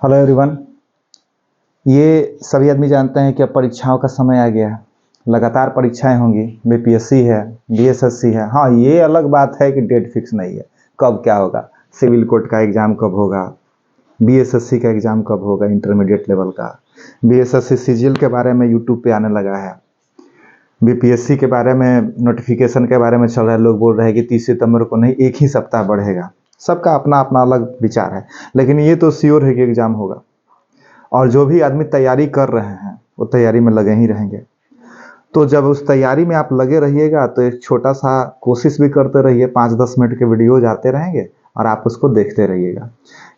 Hello everyone. ये सभी आदमी जानते हैं कि अब परीक्षाओं का समय आ गया है। लगातार परीक्षाएं होंगी। बीपीएससी है, बीएसएससी है। हाँ, ये अलग बात है कि डेट फिक्स नहीं है कब क्या होगा। सिविल कोर्ट का एग्ज़ाम कब होगा, बीएसएससी का एग्ज़ाम कब होगा, इंटरमीडिएट लेवल का। बीएसएससी सीजीएल के बारे में यूट्यूब पे आने लगा है। बीपीएससी के बारे में नोटिफिकेशन के बारे में चल रहा है। लोग बोल रहे हैं कि 30 सितंबर को नहीं, एक ही सप्ताह बढ़ेगा। सबका अपना अपना अलग विचार है, लेकिन ये तो श्योर है कि एग्ज़ाम होगा। और जो भी आदमी तैयारी कर रहे हैं वो तैयारी में लगे ही रहेंगे। तो जब उस तैयारी में आप लगे रहिएगा तो एक छोटा सा कोशिश भी करते रहिए। 5-10 मिनट के वीडियो आते रहेंगे और आप उसको देखते रहिएगा।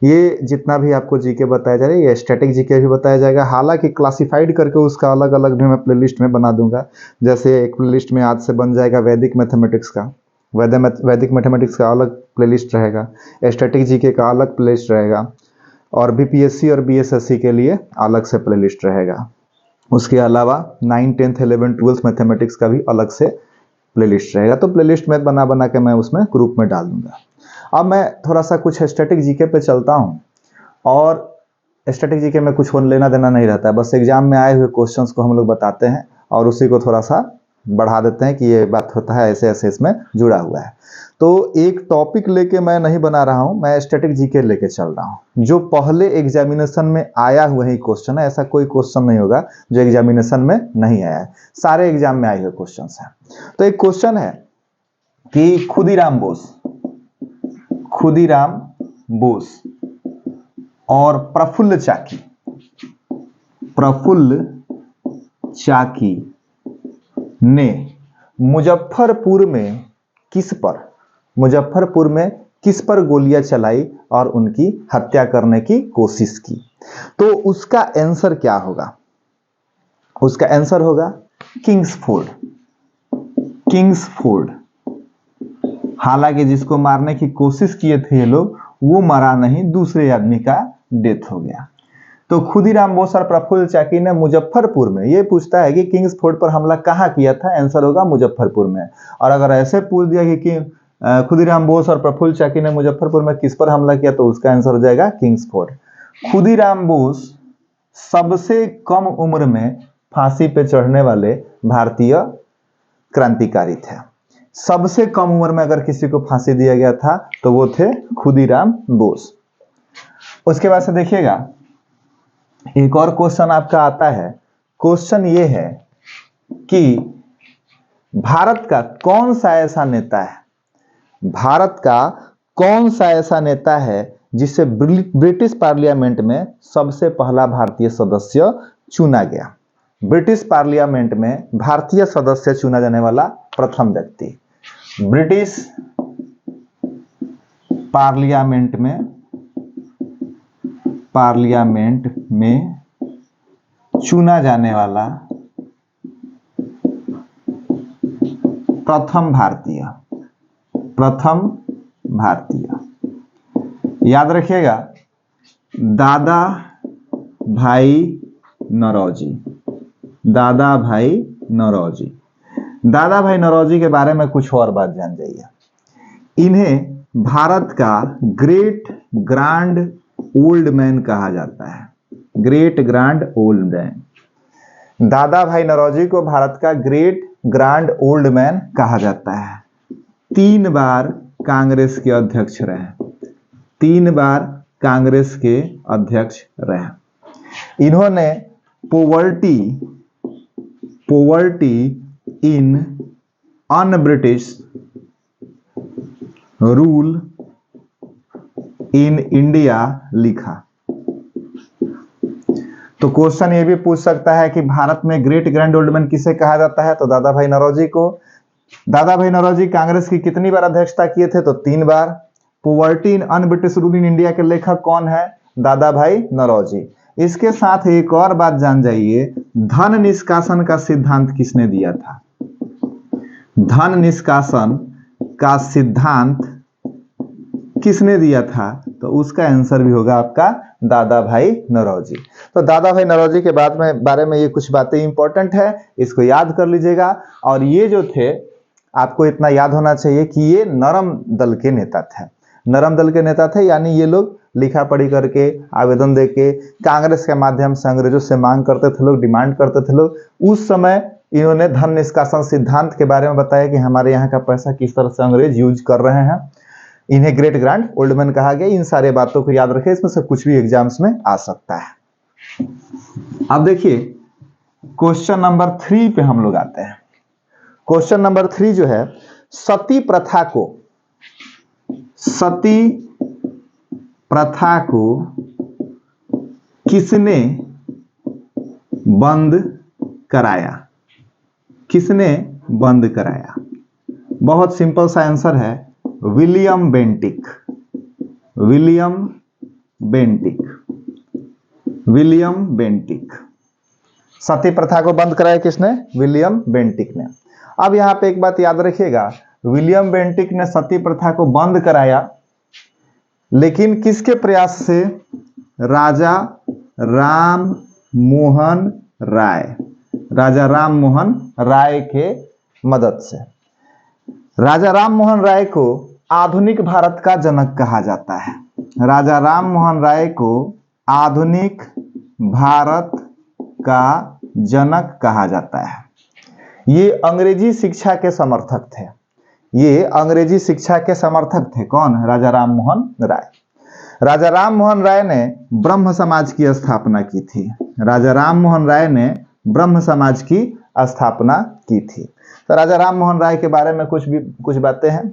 ये जितना भी आपको जीके बताया जाएगा, ये स्टैटिक जीके भी बताया जाएगा। हालांकि क्लासिफाइड करके उसका अलग अलग भी मैं प्लेलिस्ट में बना दूंगा। जैसे एक प्लेलिस्ट में आज से बन जाएगा वैदिक मैथमेटिक्स का, वैदिक मैथमेटिक्स का अलग प्लेलिस्ट रहेगा, स्टैटिक जीके का अलग प्लेलिस्ट रहेगा, और बीपीएससी और बीएसएससी के लिए अलग से प्लेलिस्ट रहेगा। उसके अलावा 9, 10, 11, 12 मैथमेटिक्स का भी अलग से प्लेलिस्ट रहेगा। तो प्लेलिस्ट में बना बना के मैं उसमें ग्रुप में डाल दूंगा। अब मैं थोड़ा सा कुछ स्टैटिक जीके पे चलता हूँ। और स्टैटिक जीके में कुछ लेना देना नहीं रहता है, बस एग्जाम में आए हुए क्वेश्चंस को हम लोग बताते हैं और उसी को थोड़ा सा बढ़ा देते हैं कि ये बात होता है, ऐसे ऐसे इसमें जुड़ा हुआ है। तो एक टॉपिक लेके मैं नहीं बना रहा हूं, मैं स्टैटिक जीके लेके चल रहा हूं। जो पहले एग्जामिनेशन में आया हुआ ही क्वेश्चन है, ऐसा कोई क्वेश्चन नहीं होगा जो एग्जामिनेशन में नहीं आया है। सारे एग्जाम में आए हुए क्वेश्चन हैं। तो एक क्वेश्चन है कि खुदीराम बोस और प्रफुल्ल चाकी ने मुजफ्फरपुर में किस पर गोलियां चलाई और उनकी हत्या करने की कोशिश की। तो उसका आंसर क्या होगा? उसका आंसर होगा किंग्सफोर्ड। हालांकि जिसको मारने की कोशिश किए थे ये लोग, वो मरा नहीं, दूसरे आदमी का डेथ हो गया। तो खुदीराम बोस और प्रफुल्ल चाकी ने मुजफ्फरपुर में, ये पूछता है कि किंग्सफोर्ड पर हमला कहाँ किया था, आंसर होगा मुजफ्फरपुर में। और अगर ऐसे पूछ दिया कि खुदीराम बोस और प्रफुल्ल चाकी ने मुजफ्फरपुर में किस पर हमला किया, तो उसका आंसर हो जाएगा किंग्सफोर्ड। खुदीराम बोस सबसे कम उम्र में फांसी पे चढ़ने वाले भारतीय क्रांतिकारी थे। सबसे कम उम्र में अगर किसी को फांसी दिया गया था तो वो थे खुदीराम बोस। उसके बाद से देखिएगा, एक और क्वेश्चन आपका आता है। क्वेश्चन ये है कि भारत का कौन सा ऐसा नेता है जिसे ब्रिटिश पार्लियामेंट में सबसे पहला भारतीय सदस्य चुना गया। ब्रिटिश पार्लियामेंट में भारतीय सदस्य चुना जाने वाला प्रथम व्यक्ति। ब्रिटिश पार्लियामेंट में चुना जाने वाला प्रथम भारतीय, याद रखिएगा, दादा भाई नौरोजी के बारे में कुछ और बात जान जाइए। इन्हें भारत का ग्रेट ग्रांड ओल्ड मैन कहा जाता है। Great grand old man. दादा भाई नौरोजी को भारत का ग्रेट ग्रांड ओल्ड मैन कहा जाता है। 3 बार कांग्रेस के अध्यक्ष रहे। इन्होंने poverty in un British rule in India लिखा। तो क्वेश्चन ये भी पूछ सकता है कि भारत में ग्रेट ग्रैंड ओल्ड मैन किसे कहा जाता है, तो दादा भाई नौरोजी को। दादा भाई नौरोजी कांग्रेस की कितनी बार अध्यक्षता किए थे, तो 3 बार। Poverty in un British rule in India के लेखक कौन है, दादा भाई नौरोजी। इसके साथ एक और बात जान जाइए, धन निष्कासन का सिद्धांत किसने दिया था? धन निष्कासन का सिद्धांत किसने दिया था, तो उसका आंसर भी होगा आपका दादा भाई नौरोजी। तो दादा भाई नौरोजी के बारे में ये कुछ बातें इंपॉर्टेंट है, इसको याद कर लीजिएगा। और ये जो थे, आपको इतना याद होना चाहिए कि ये नरम दल के नेता थे। यानी ये लोग लिखा पढ़ी करके आवेदन देके कांग्रेस के माध्यम से अंग्रेजों से मांग करते थे लोग, डिमांड करते थे लोग। उस समय इन्होंने धन निष्कासन सिद्धांत के बारे में बताया कि हमारे यहाँ का पैसा किस तरह से अंग्रेज यूज कर रहे हैं। इन्हें ग्रेट ग्रैंड ओल्ड मैन कहा गया। इन सारे बातों को याद रखें, इसमें से कुछ भी एग्जाम्स में आ सकता है। अब देखिए क्वेश्चन नंबर 3 पे हम लोग आते हैं। क्वेश्चन नंबर 3 जो है, सती प्रथा को किसने बंद कराया? किसने बंद कराया? बहुत सिंपल सा आंसर है, विलियम बेंटिक। William Bentinck. सती प्रथा को बंद कराया किसने? विलियम बेंटिक ने। अब यहां पे एक बात याद रखिएगा, विलियम बेंटिक ने सती प्रथा को बंद कराया, लेकिन किसके प्रयास से? राजा राम मोहन राय के मदद से। राजा राम मोहन राय को आधुनिक भारत का जनक कहा जाता है। राजा राम मोहन राय को आधुनिक भारत का जनक कहा जाता है। ये अंग्रेजी शिक्षा के समर्थक थे। कौन? राजा राम मोहन राय। राजा राम मोहन राय ने ब्रह्म समाज की स्थापना की थी। तो राजा राम मोहन राय के बारे में कुछ बातें हैं।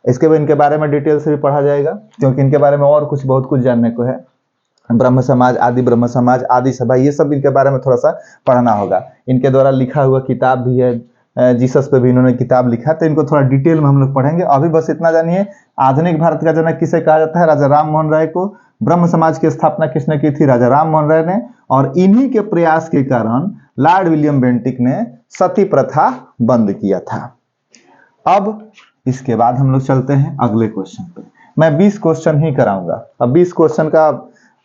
इसके बाद इनके बारे में डिटेल से भी पढ़ा जाएगा, क्योंकि इनके बारे में और बहुत कुछ जानने को है। ब्रह्म समाज, आदि सभा, ये सब इनके बारे में थोड़ा सा पढ़ना होगा। इनके द्वारा लिखा हुआ किताब भी है, जीसस पे भी इन्होंने किताब लिखा, तो इनको थोड़ा डिटेल में हम लोग पढ़ेंगे। अभी बस इतना जानिए, आधुनिक भारत का जनक किसे कहा जाता है? राजा राम मोहन राय को। ब्रह्म समाज की स्थापना किसने की थी? राजा राम मोहन राय ने। और इन्हीं के प्रयास के कारण लॉर्ड विलियम बेंटिक ने सती प्रथा बंद किया था। अब इसके बाद हम लोग चलते हैं अगले क्वेश्चन पे। मैं 20 क्वेश्चन ही कराऊंगा। अब 20 क्वेश्चन का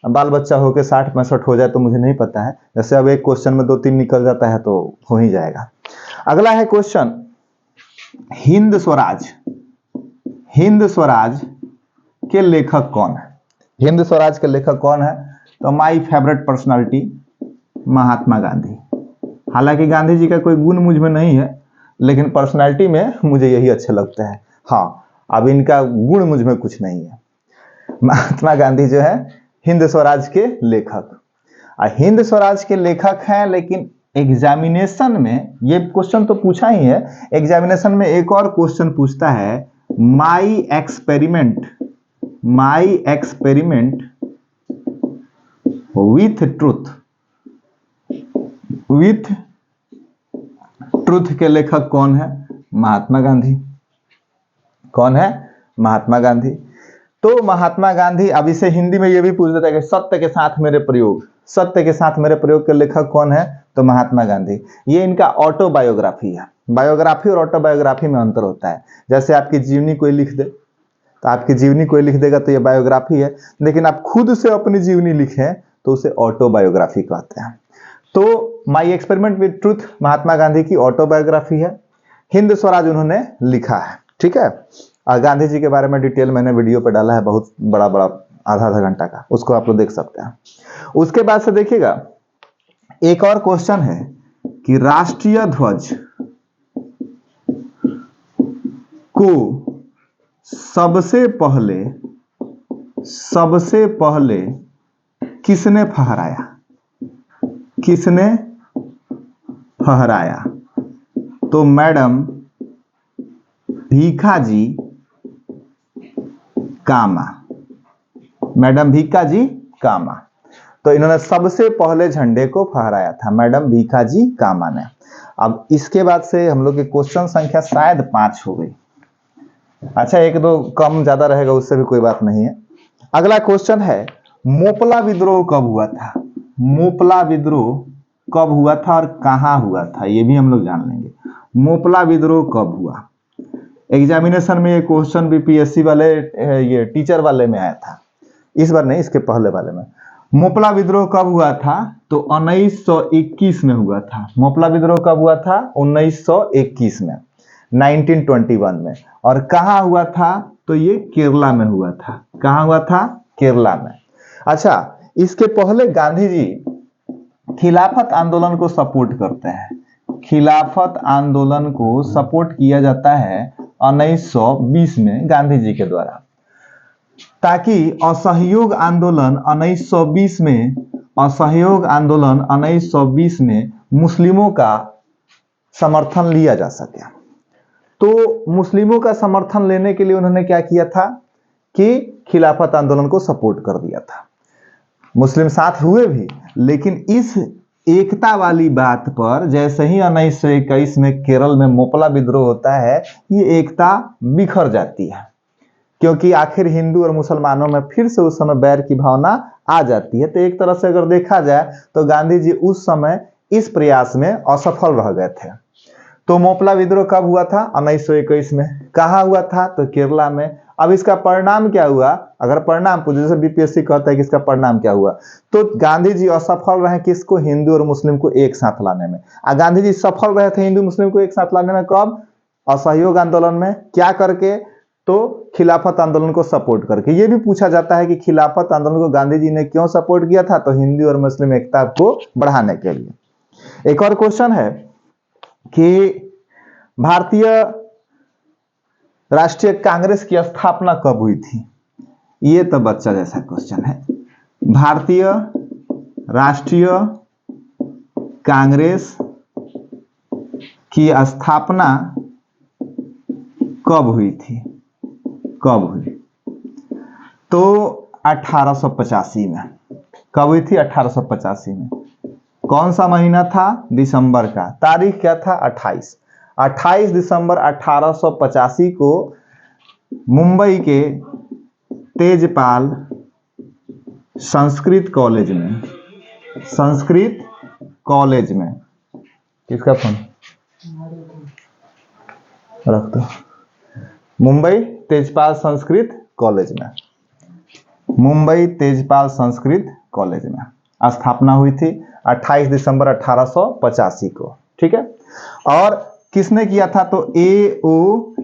बाल बच्चा होकर 60-65 हो जाए तो मुझे नहीं पता है। जैसे अब एक क्वेश्चन में 2-3 निकल जाता है तो हो ही जाएगा। अगला है क्वेश्चन, हिंद स्वराज के लेखक कौन है? हिंद स्वराज के लेखक कौन है? तो my favourite personality, Mahatma Gandhi. हालांकि गांधी जी का कोई गुण मुझ में नहीं है, लेकिन पर्सनालिटी में मुझे यही अच्छे लगते हैं। हाँ, अब इनका गुण मुझ में कुछ नहीं है। महात्मा गांधी जो है हिंद स्वराज के लेखक। हिंद स्वराज के लेखक हैं, लेकिन एग्जामिनेशन में ये क्वेश्चन तो पूछा ही है, एग्जामिनेशन में एक और क्वेश्चन पूछता है, माई एक्सपेरिमेंट विथ ट्रुथ के लेखक कौन है? महात्मा गांधी। कौन है? महात्मा गांधी। तो महात्मा गांधी, अब इसे हिंदी में ये भी पूछ देता है कि सत्य के साथ मेरे प्रयोग के लेखक कौन है? तो महात्मा गांधी। ये इनका ऑटोबायोग्राफी है। बायोग्राफी और ऑटोबायोग्राफी में अंतर होता है। जैसे आपकी जीवनी कोई लिख दे, तो आपकी जीवनी कोई लिख देगा तो ये बायोग्राफी है, लेकिन आप खुद से अपनी जीवनी लिखें तो उसे ऑटोबायोग्राफी कहते हैं। तो my experiment with truth Mahatma Gandhi की ऑटोबायोग्राफी है। हिंद स्वराज उन्होंने लिखा है। ठीक है। गांधी जी के बारे में डिटेल मैंने वीडियो पे डाला है, बहुत बड़ा आधा घंटा का, उसको आप लोग देख सकते हैं। उसके बाद से देखिएगा, एक और क्वेश्चन है कि राष्ट्रीय ध्वज को सबसे पहले किसने फहराया? तो मैडम भीखाजी कामा। तो इन्होंने सबसे पहले झंडे को फहराया था, मैडम भीखाजी कामा ने। अब इसके बाद से हम लोग की क्वेश्चन संख्या शायद 5 हो गई। अच्छा, एक दो कम ज्यादा रहेगा, उससे भी कोई बात नहीं है। अगला क्वेश्चन है, मोपला विद्रोह कब हुआ था और कहां हुआ था? ये भी हम लोग जान लेंगे। मोपला विद्रोह कब हुआ? एग्जामिनेशन में ये क्वेश्चन बीपीएससी वाले, ये टीचर वाले में आया था, इस बार नहीं, इसके पहले वाले में। मोपला विद्रोह कब हुआ था? तो 1921 में हुआ था। मोपला विद्रोह कब हुआ था? 1921 में, 1921 में। और कहां हुआ था? तो ये केरला में हुआ था। कहां हुआ था? केरला में। अच्छा, इसके पहले गांधी जी खिलाफत आंदोलन को सपोर्ट करते हैं। खिलाफत आंदोलन को सपोर्ट किया जाता है 1920 में गांधी जी के द्वारा, ताकि असहयोग आंदोलन 1920 में, असहयोग आंदोलन 1920 में मुस्लिमों का समर्थन लिया जा सके। तो मुस्लिमों का समर्थन लेने के लिए उन्होंने क्या किया था कि खिलाफत आंदोलन को सपोर्ट कर दिया था। मुस्लिम साथ हुए भी, लेकिन इस एकता वाली बात पर जैसे ही 1921 में केरल में मोपला विद्रोह होता है, ये एकता बिखर जाती है, क्योंकि आखिर हिंदू और मुसलमानों में फिर से उस समय बैर की भावना आ जाती है। तो एक तरह से अगर देखा जाए तो गांधी जी उस समय इस प्रयास में असफल रह गए थे। तो मोपला विद्रोह कब हुआ था? 1921 में। कहाँ हुआ था? तो केरला में। अब इसका परिणाम क्या हुआ? अगर परिणाम पूछे, जैसे बीपीएससी कहता है कि इसका परिणाम क्या हुआ, तो गांधी जी असफल रहे किसको? हिंदू और मुस्लिम को एक साथ लाने में। गांधी जी सफल रहे थे हिंदू मुस्लिम को एक साथ लाने में कब? असहयोग आंदोलन में। क्या करके? तो खिलाफत आंदोलन को सपोर्ट करके। ये भी पूछा जाता है कि खिलाफत आंदोलन को गांधी जी ने क्यों सपोर्ट किया था? तो हिंदू और मुस्लिम एकता को बढ़ाने के लिए। एक और क्वेश्चन है कि भारतीय राष्ट्रीय कांग्रेस की स्थापना कब हुई थी? ये तो बच्चा जैसा क्वेश्चन है। भारतीय राष्ट्रीय कांग्रेस की स्थापना कब हुई थी? कब हुई? तो 1885 में। कब हुई थी? 1885 में। कौन सा महीना था? दिसंबर का। तारीख क्या था? 28 दिसंबर 1885 को मुंबई के तेजपाल संस्कृत कॉलेज में, संस्कृत कॉलेज में, किसका फोन रख दो, मुंबई तेजपाल संस्कृत कॉलेज में, मुंबई तेजपाल संस्कृत कॉलेज में स्थापना हुई थी 28 दिसंबर 1885 को। ठीक है। और किसने किया था? तो A.O.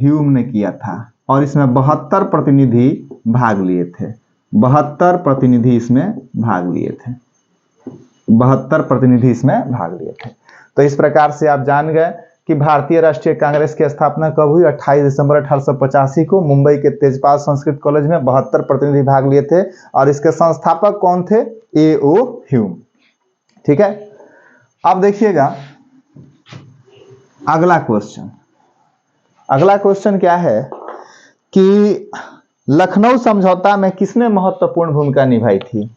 ह्यूम ने किया था, और इसमें 72 प्रतिनिधि भाग लिए थे। 72 प्रतिनिधि इसमें भाग लिए थे। 72 प्रतिनिधि इसमें भाग लिए थे। तो इस प्रकार से आप जान गए कि भारतीय राष्ट्रीय कांग्रेस की स्थापना कब हुई? 28 दिसंबर 1885 को मुंबई के तेजपाल संस्कृत कॉलेज में 72 प्रतिनिधि भाग लिए थे, और इसके संस्थापक कौन थे? A.O. ह्यूम। ठीक है। अब देखिएगा अगला क्वेश्चन। अगला क्वेश्चन क्या है कि लखनऊ समझौता में किसने महत्वपूर्ण भूमिका निभाई थी?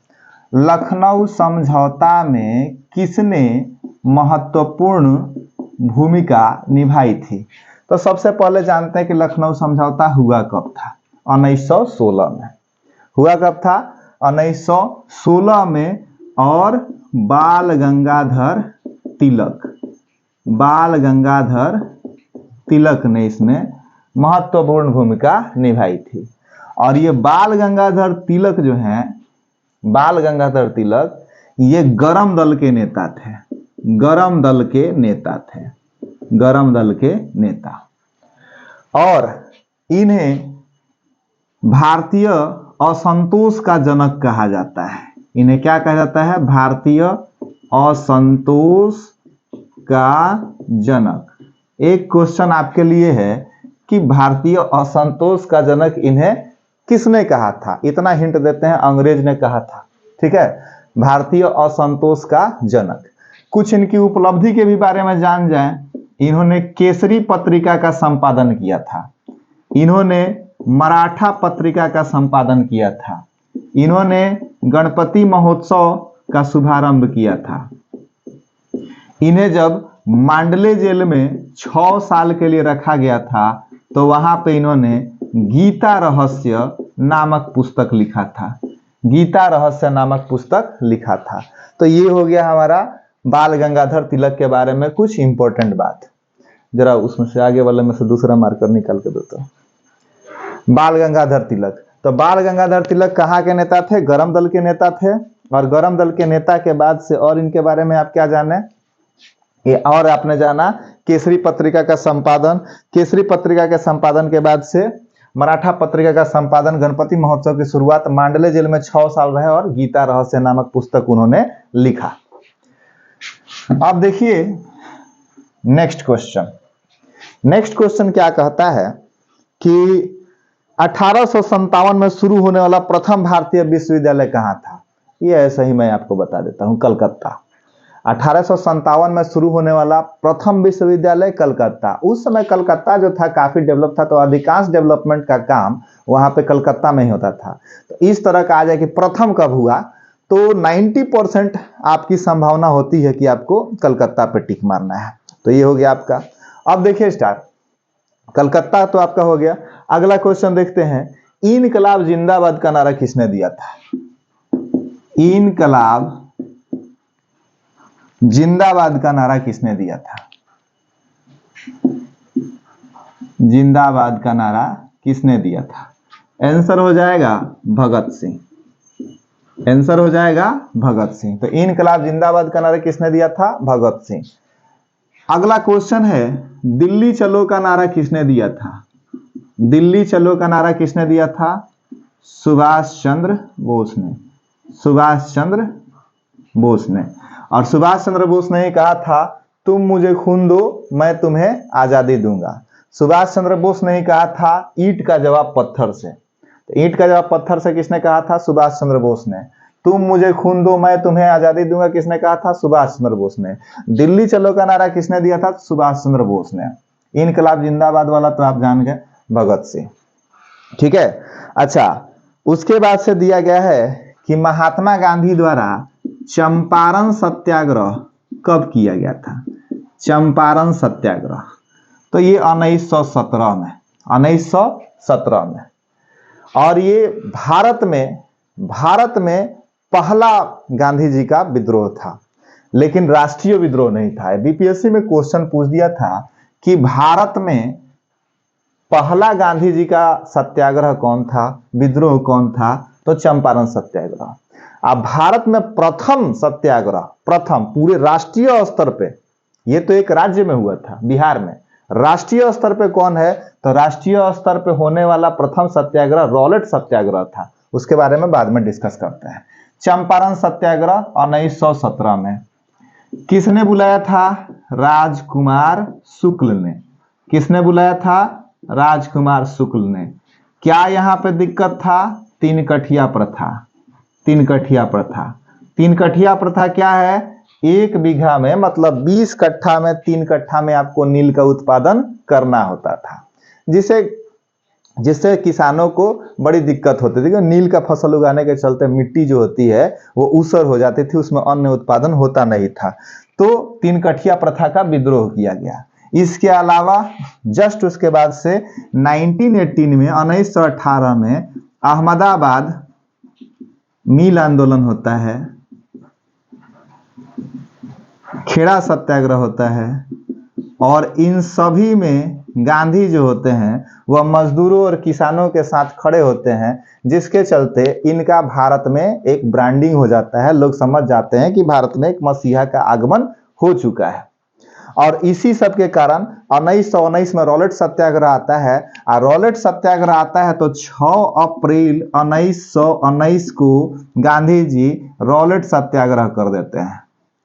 लखनऊ समझौता में किसने महत्वपूर्ण भूमिका निभाई थी? तो सबसे पहले जानते हैं कि लखनऊ समझौता हुआ कब था? 1916 में। हुआ कब था? 1916 में। और बाल गंगाधर तिलक ने इसमें महत्वपूर्ण भूमिका निभाई थी। और ये बाल गंगाधर तिलक जो हैं, बाल गंगाधर तिलक, ये गरम दल के नेता थे। गरम दल के नेता थे। गरम दल के नेता। और इन्हें भारतीय असंतोष का जनक कहा जाता है। इन्हें क्या कहा जाता है? भारतीय असंतोष का जनक। एक क्वेश्चन आपके लिए है कि भारतीय असंतोष का जनक इन्हें किसने कहा था? इतना हिंट देते हैं, अंग्रेज ने कहा था। ठीक है। भारतीय असंतोष का जनक। कुछ इनकी उपलब्धि के भी बारे में जान जाएं। इन्होंने केसरी पत्रिका का संपादन किया था। इन्होंने मराठा पत्रिका का संपादन किया था। इन्होंने गणपति महोत्सव का शुभारंभ किया था। इन्हें जब मांडले जेल में 6 साल के लिए रखा गया था, तो वहां पे इन्होंने गीता रहस्य नामक पुस्तक लिखा था। गीता रहस्य नामक पुस्तक लिखा था। तो ये हो गया हमारा बाल गंगाधर तिलक के बारे में कुछ इंपॉर्टेंट बात। जरा उसमें से आगे वाले में से दूसरा मार्कर निकाल के दो। तो बाल गंगाधर तिलक। तो बाल गंगाधर तिलक कहाँ के नेता थे? गरम दल के नेता थे। और गरम दल के नेता के बाद से और इनके बारे में आप क्या जाने? ये और आपने जाना केसरी पत्रिका का संपादन। केसरी पत्रिका के संपादन के बाद से मराठा पत्रिका का संपादन, गणपति महोत्सव की शुरुआत, मांडले जेल में 6 साल रहे और गीता रहस्य नामक पुस्तक उन्होंने लिखा। अब देखिए नेक्स्ट क्वेश्चन क्या कहता है कि 1857 में शुरू होने वाला प्रथम भारतीय विश्वविद्यालय कहाँ था? ये ऐसा ही मैं आपको बता देता हूँ, कलकत्ता। 1857 में शुरू होने वाला प्रथम विश्वविद्यालय कलकत्ता। उस समय कलकत्ता जो था काफी डेवलप था, तो अधिकांश डेवलपमेंट का काम वहां पे कलकत्ता में ही होता था। तो इस तरह का आ जाए कि प्रथम कब हुआ, तो 90% आपकी संभावना होती है कि आपको कलकत्ता पे टिक मारना है। तो ये हो गया आपका। अब देखिए स्टार्ट, कलकत्ता तो आपका हो गया। अगला क्वेश्चन देखते हैं, इनकलाब जिंदाबाद का नारा किसने दिया था? इनकलाब जिंदाबाद का नारा किसने दिया था? जिंदाबाद का नारा किसने दिया था? आंसर हो जाएगा भगत सिंह। आंसर हो जाएगा भगत सिंह। तो इनकलाब जिंदाबाद का नारा किसने दिया था? भगत सिंह। अगला क्वेश्चन है, दिल्ली चलो का नारा किसने दिया था? दिल्ली चलो का नारा किसने दिया था? सुभाष चंद्र बोस ने। सुभाष चंद्र बोस ने। और सुभाष चंद्र बोस ने कहा था, तुम मुझे खून दो मैं तुम्हें आजादी दूंगा। सुभाष चंद्र बोस ने कहा था ईंट का जवाब पत्थर से। तो ईंट का जवाब पत्थर से किसने कहा था? सुभाष चंद्र बोस ने। तुम मुझे खून दो मैं तुम्हें आजादी दूंगा किसने कहा था? सुभाष चंद्र बोस ने। दिल्ली चलो का नारा किसने दिया था? सुभाष चंद्र बोस ने। इनकलाब जिंदाबाद वाला तो आप जान गए, भगत सिंह। ठीक है। अच्छा, उसके बाद से दिया गया है कि महात्मा गांधी द्वारा चंपारण सत्याग्रह कब किया गया था? चंपारण सत्याग्रह तो ये 1917 में, 1917 में। और ये भारत में पहला गांधी जी का विद्रोह था, लेकिन राष्ट्रीय विद्रोह नहीं था। बीपीएससी में क्वेश्चन पूछ दिया था कि भारत में पहला गांधी जी का सत्याग्रह कौन था, विद्रोह कौन था? तो चंपारण सत्याग्रह। अब भारत में प्रथम सत्याग्रह, प्रथम पूरे राष्ट्रीय स्तर पे, ये तो एक राज्य में हुआ था बिहार में, राष्ट्रीय स्तर पे कौन है? तो राष्ट्रीय स्तर पे होने वाला प्रथम सत्याग्रह रॉलेट सत्याग्रह था। उसके बारे में बाद में डिस्कस करते हैं। चंपारण सत्याग्रह 1917 में किसने बुलाया था? राजकुमार शुक्ल ने। किसने बुलाया था? राजकुमार शुक्ल ने। क्या यहाँ पे दिक्कत था? तीन कठिया प्रथा। तीन कठिया प्रथा। तीन कठिया प्रथा क्या है? 1 बीघा में मतलब 20 कट्ठा में 3 कट्ठा में आपको नील का उत्पादन करना होता था, जिससे किसानों को बड़ी दिक्कत होती थी। नील का फसल उगाने के चलते मिट्टी जो होती है वो ऊसर हो जाती थी, उसमें अन्न उत्पादन होता नहीं था। तो 3 कठिया प्रथा का विद्रोह किया गया। इसके अलावा जस्ट उसके बाद से 1918 में अहमदाबाद मिल आंदोलन होता है, खेड़ा सत्याग्रह होता है, और इन सभी में गांधी जो होते हैं वह मजदूरों और किसानों के साथ खड़े होते हैं, जिसके चलते इनका भारत में एक ब्रांडिंग हो जाता है। लोग समझ जाते हैं कि भारत में एक मसीहा का आगमन हो चुका है। और इसी सब के कारण 1919 में रॉलेट सत्याग्रह आता है। और रॉलेट सत्याग्रह आता है तो 6 अप्रैल 1919 को गांधी जी रॉलेट सत्याग्रह कर देते हैं।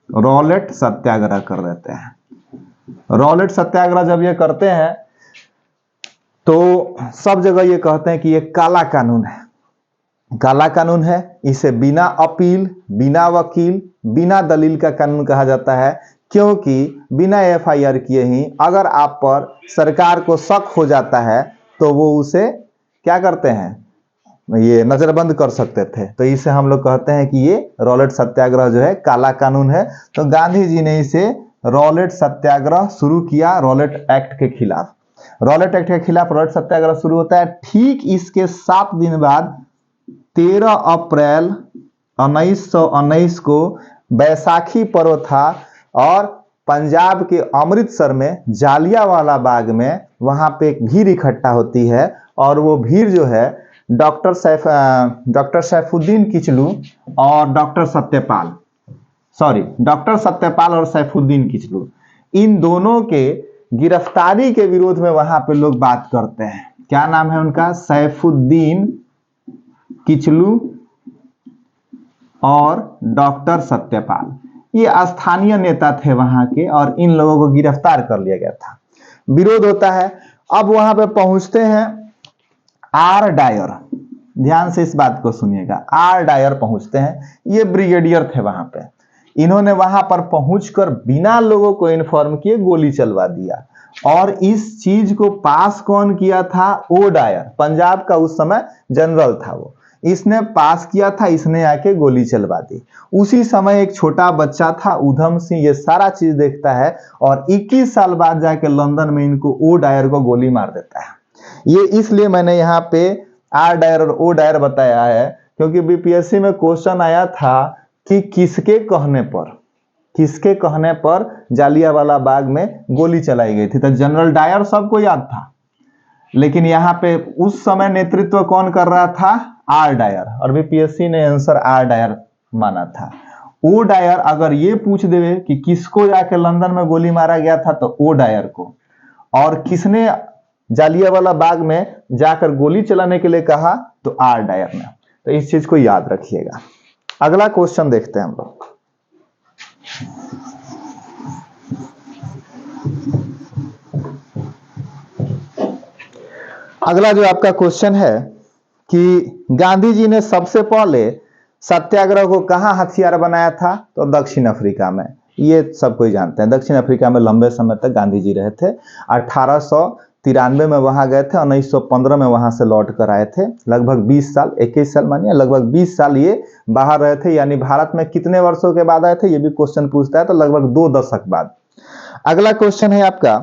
रॉलेट सत्याग्रह कर देते हैं। रॉलेट सत्याग्रह जब ये करते हैं तो सब जगह ये कहते हैं कि ये काला कानून है, काला कानून है। इसे बिना अपील, बिना वकील, बिना दलील का कानून कहा जाता है, क्योंकि बिना एफआईआर किए ही अगर आप पर सरकार को शक हो जाता है तो वो उसे क्या करते हैं, ये नजरबंद कर सकते थे। तो इसे हम लोग कहते हैं कि ये रॉलेट सत्याग्रह जो है काला कानून है। तो गांधी जी ने इसे रॉलेट सत्याग्रह शुरू किया, रॉलेट एक्ट के खिलाफ। रॉलेट एक्ट के खिलाफ रॉलेट सत्याग्रह शुरू होता है। ठीक इसके 7 दिन बाद 13 अप्रैल 1919 को बैसाखी पर्व था, और पंजाब के अमृतसर में जालियांवाला बाग में वहां पे एक भीड़ इकट्ठा होती है, और वो भीड़ जो है डॉक्टर सैफुद्दीन किचलू और डॉक्टर सत्यपाल और सैफुद्दीन किचलू, इन दोनों के गिरफ्तारी के विरोध में वहां पे लोग बात करते हैं। क्या नाम है उनका, सैफुद्दीन किचलू और डॉक्टर सत्यपाल। ये स्थानीय नेता थे वहां के और इन लोगों को गिरफ्तार कर लिया गया था। विरोध होता है। अब वहां पे पहुंचते हैं आर डायर, ध्यान से इस बात को सुनिएगा, आर डायर पहुंचते हैं, ये ब्रिगेडियर थे वहां पे। इन्होंने वहां पर पहुंचकर बिना लोगों को इन्फॉर्म किए गोली चलवा दिया। और इस चीज को पास कौन किया था, ओ डायर, पंजाब का उस समय जनरल था वो, इसने पास किया था, इसने आके गोली चलवा दी। उसी समय एक छोटा बच्चा था उधम सिंह, ये सारा चीज देखता है और 21 साल बाद जाके लंदन में इनको ओ डायर को गोली मार देता है। ये इसलिए मैंने यहाँ पे आर डायर और ओ डायर बताया है क्योंकि बीपीएससी में क्वेश्चन आया था कि किसके कहने पर जालियांवाला बाग में गोली चलाई गई थी। तो जनरल डायर सबको याद था, लेकिन यहाँ पे उस समय नेतृत्व कौन कर रहा था, आर डायर, और बीपीएससी ने आंसर आर डायर माना था। ओ डायर अगर ये पूछ देवे कि किसको जाके लंदन में गोली मारा गया था तो ओ डायर को, और किसने जालियांवाला बाग में जाकर गोली चलाने के लिए कहा तो आर डायर ने। तो इस चीज को याद रखिएगा। अगला क्वेश्चन देखते हैं हम लोग। अगला जो आपका क्वेश्चन है कि गांधी जी ने सबसे पहले सत्याग्रह को कहां हथियार बनाया था, तो दक्षिण अफ्रीका में। ये सब कोई जानते हैं, दक्षिण अफ्रीका में लंबे समय तक गांधी जी रहे थे। 1893 में वहां गए थे, 1915 में वहां से लौट कर आए थे। लगभग 20 साल, 21 साल मानिए, लगभग 20 साल ये बाहर रहे थे। यानी भारत में कितने वर्षों के बाद आए थे, ये भी क्वेश्चन पूछता है, तो लगभग 2 दशक बाद। अगला क्वेश्चन है आपका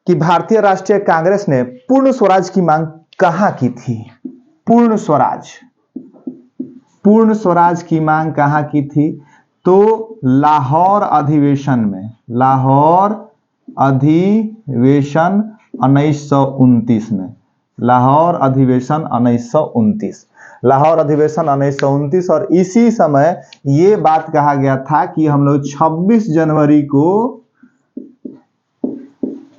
कि भारतीय राष्ट्रीय कांग्रेस ने पूर्ण स्वराज की मांग कहां की थी। पूर्ण स्वराज की मांग कहां की थी, तो लाहौर अधिवेशन में। लाहौर अधिवेशन 1929 में। लाहौर अधिवेशन 1929। लाहौर अधिवेशन 1929। और इसी समय ये बात कहा गया था कि हम लोग 26 जनवरी को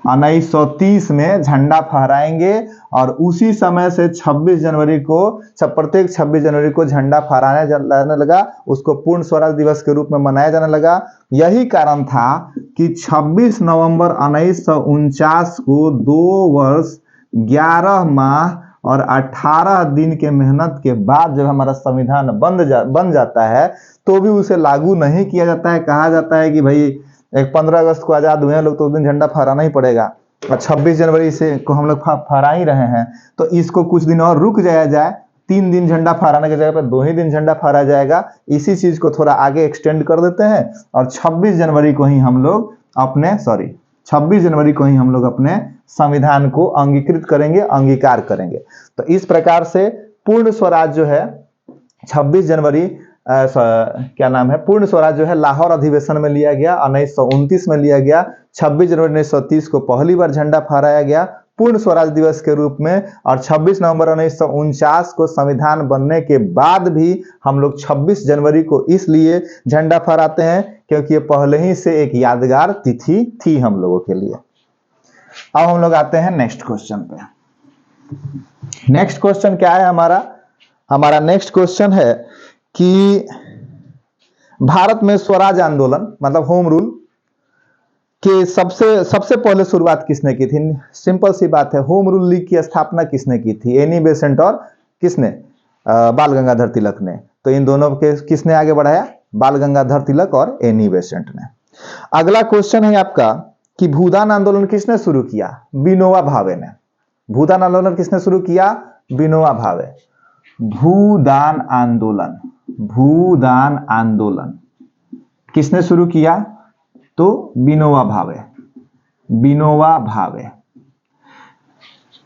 1930 में झंडा फहराएंगे, और उसी समय से 26 जनवरी को, प्रत्येक 26 जनवरी को झंडा फहराया जाने लगा, उसको पूर्ण स्वराज दिवस के रूप में मनाया जाने लगा। यही कारण था कि 26 नवंबर 1949 को 2 वर्ष 11 माह और 18 दिन के मेहनत के बाद जब हमारा संविधान बन जाता है तो भी उसे लागू नहीं किया जाता है। कहा जाता है कि भाई 15 अगस्त को आजाद हुए हैं लोग, तो उस दिन झंडा फहराना ही पड़ेगा, और 26 जनवरी से को हम लोग फहरा ही रहे हैं, तो इसको कुछ दिन और रुक जाए। 3 दिन झंडा फहराने की जगह पर 2 ही दिन झंडा फहराया जाएगा। इसी चीज को थोड़ा आगे एक्सटेंड कर देते हैं और 26 जनवरी को ही हम लोग अपने 26 जनवरी को ही हम लोग अपने संविधान को अंगीकृत करेंगे, अंगीकार करेंगे। तो इस प्रकार से पूर्ण स्वराज जो है 26 जनवरी पूर्ण स्वराज जो है लाहौर अधिवेशन में लिया गया, 1929 में लिया गया। 26 जनवरी 1930 को पहली बार झंडा फहराया गया पूर्ण स्वराज दिवस के रूप में, और 26 नवंबर 1949 को संविधान बनने के बाद भी हम लोग 26 जनवरी को इसलिए झंडा फहराते हैं क्योंकि ये पहले ही से एक यादगार तिथि थी हम लोगों के लिए। अब हम लोग आते हैं नेक्स्ट क्वेश्चन पे। नेक्स्ट क्वेश्चन क्या है हमारा नेक्स्ट क्वेश्चन है कि भारत में स्वराज आंदोलन मतलब होम रूल के सबसे पहले शुरुआत किसने की थी। सिंपल सी बात है, होम रूल लीग की स्थापना किसने की थी, एनी बेसेंट और किसने, बाल गंगाधर तिलक ने। तो इन दोनों के किसने आगे बढ़ाया, बाल गंगाधर तिलक और एनी बेसेंट ने। अगला क्वेश्चन है आपका कि भूदान आंदोलन किसने शुरू किया, विनोबा भावे ने। भूदान आंदोलन किसने शुरू किया, विनोबा भावे। भूदान आंदोलन किसने शुरू किया, तो विनोबा भावे।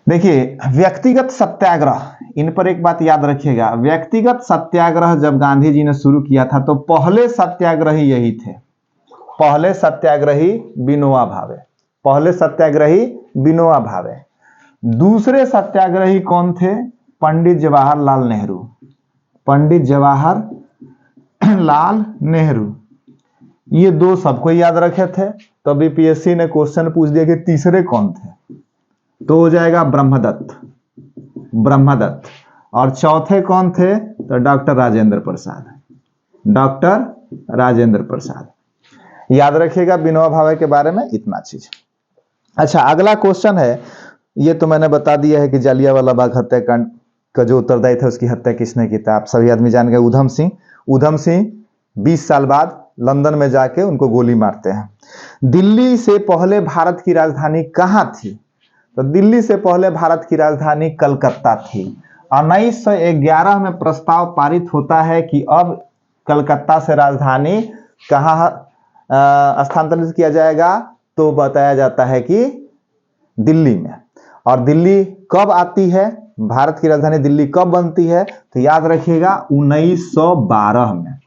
देखिए व्यक्तिगत सत्याग्रह, इन पर एक बात याद रखिएगा, व्यक्तिगत सत्याग्रह जब गांधी जी ने शुरू किया था तो पहले सत्याग्रही यही थे, पहले सत्याग्रही विनोबा भावे। दूसरे सत्याग्रही कौन थे, पंडित जवाहरलाल नेहरू। ये 2 सबको याद रखे थे। तो बीपीएससी ने क्वेश्चन पूछ दिया कि तीसरे कौन थे, तो हो जाएगा ब्रह्मदत्त। ब्रह्मदत्त। और चौथे कौन थे? तो डॉक्टर राजेंद्र प्रसाद, डॉक्टर राजेंद्र प्रसाद। याद रखिएगा विनोबा भावे के बारे में इतना चीज। अच्छा, अगला क्वेश्चन है, ये तो मैंने बता दिया है कि जालियांवाला बाग हत्याकांड का जो उत्तरदायी था उसकी हत्या किसने की था, आप सभी आदमी जान गए, ऊधम सिंह। ऊधम सिंह 20 साल बाद लंदन में जाके उनको गोली मारते हैं। दिल्ली से पहले भारत की राजधानी कहाँ थी? तो दिल्ली से पहले भारत की राजधानी कलकत्ता थी। 1911 में प्रस्ताव पारित होता है कि अब कलकत्ता से राजधानी कहाँ स्थानांतरित किया जाएगा, तो बताया जाता है कि दिल्ली में। और दिल्ली कब आती है, भारत की राजधानी दिल्ली कब बनती है? तो याद रखिएगा 1912 में।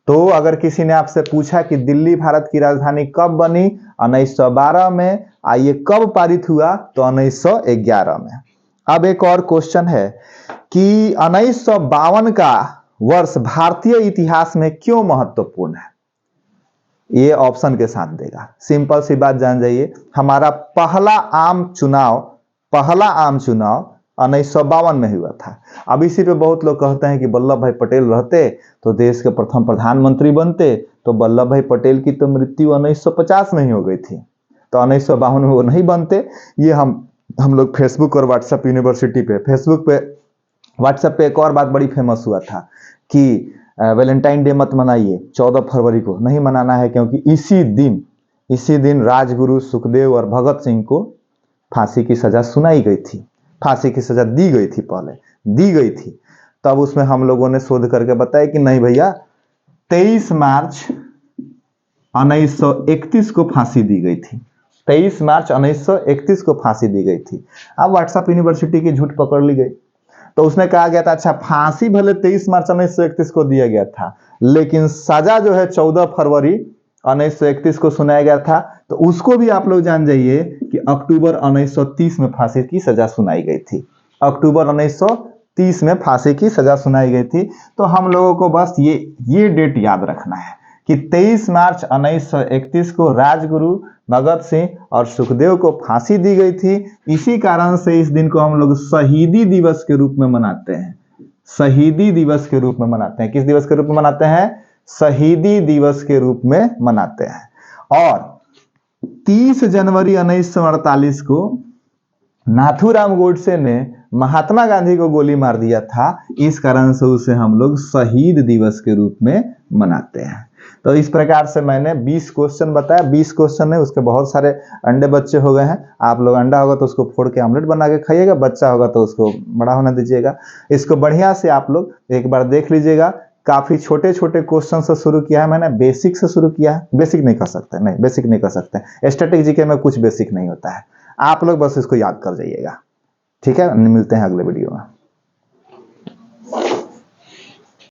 तो अगर किसी ने आपसे पूछा कि दिल्ली भारत की राजधानी कब बनी, 1912 में। आइए कब पारित हुआ? तो 1911 में। अब एक और क्वेश्चन है कि 1952 का वर्ष भारतीय इतिहास में क्यों महत्वपूर्ण है? ये ऑप्शन के साथ देगा। सिंपल सी बात जान जाइए, हमारा पहला आम चुनाव 1952 में हुआ था। अब इसी पे बहुत लोग कहते हैं कि वल्लभ भाई पटेल रहते तो देश के प्रथम प्रधानमंत्री बनते। तो वल्लभ भाई पटेल की तो मृत्यु 1950 में ही हो गई थी, तो 1952 में वो नहीं बनते। ये हम लोग फेसबुक और व्हाट्सएप यूनिवर्सिटी पे, फेसबुक पे व्हाट्सएप पे एक और बात बड़ी फेमस हुआ था कि वैलेंटाइन डे मत मनाइए 14 फरवरी को, नहीं मनाना है, क्योंकि इसी दिन राजगुरु सुखदेव और भगत सिंह को फांसी की सजा सुनाई गई थी, फांसी की सजा दी गई थी, पहले दी गई थी। तब उसमें हम लोगों ने शोध करके बताया कि नहीं भैया, 23 मार्च 1931 को फांसी दी गई थी, 23 मार्च 1931 को फांसी दी गई थी। अब व्हाट्सएप यूनिवर्सिटी की झूठ पकड़ ली गई, तो उसने कहा गया था अच्छा फांसी भले 23 मार्च 1931 को दिया गया था, लेकिन सजा जो है 14 फरवरी 1931 को सुनाया गया था। तो उसको भी आप लोग जान जाइए कि अक्टूबर 1930 में फांसी की सजा सुनाई गई थी, अक्टूबर 1930 में फांसी की सजा सुनाई गई थी। तो हम लोगों को बस ये डेट याद रखना है कि 23 मार्च 1931 को राजगुरु भगत सिंह और सुखदेव को फांसी दी गई थी। इसी कारण से इस दिन को हम लोग शहीदी दिवस के रूप में मनाते हैं, शहीदी दिवस के रूप में मनाते हैं। किस दिवस के रूप में मनाते हैं? शहीदी दिवस के रूप में मनाते हैं। और 30 जनवरी 1948 को नाथूराम गोडसे ने महात्मा गांधी को गोली मार दिया था, इस कारण से उसे हम लोग शहीद दिवस के रूप में मनाते हैं। तो इस प्रकार से मैंने 20 क्वेश्चन बताया। 20 क्वेश्चन है, उसके बहुत सारे अंडे बच्चे हो गए हैं। आप लोग अंडा होगा तो उसको फोड़ के ऑमलेट बना के खाइएगा, बच्चा होगा तो उसको बड़ा होने दीजिएगा। इसको बढ़िया से आप लोग एक बार देख लीजिएगा। काफी छोटे छोटे क्वेश्चन से शुरू किया है मैंने, बेसिक से शुरू किया है। बेसिक नहीं कर सकते, नहीं बेसिक नहीं कर सकते, स्टैटिक जीके में कुछ बेसिक नहीं होता है। आप लोग बस इसको याद कर जाइएगा, ठीक है। मिलते हैं अगले वीडियो में।